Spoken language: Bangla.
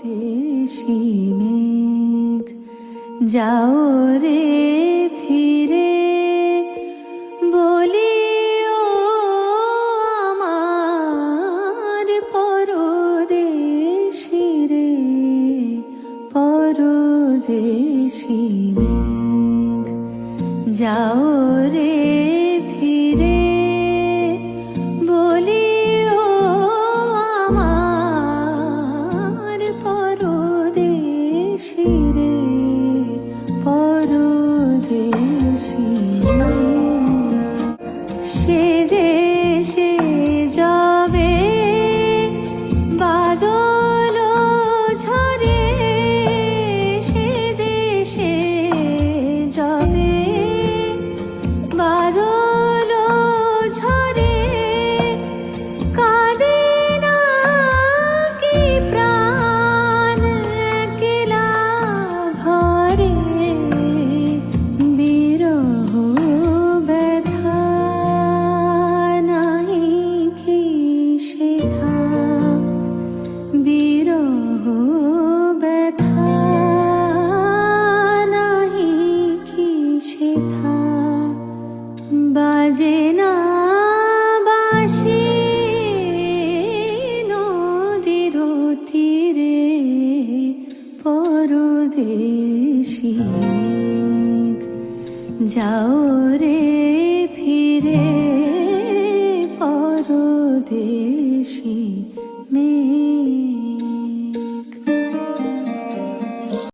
পরদেশি মেঘ যাও রে ফিরে বলিও আমার পরদেশি রে পরদেশি মেঘ যাও রে ফিরে বলিও আমার পরদেশি রে পরদেশি সে দেশে যাবে বাদল ঝরে সে দেশে যাবে বাদল ঝরে কাঁদে না কি প্রাণ একলা ঘরে বিরহ ব্যথা নাই কি সেথা বিরহ ব্যথা নাহি কি সেথা বাজে না বাঁশি নদীর তীরে পরদেশি মেঘ যাও রে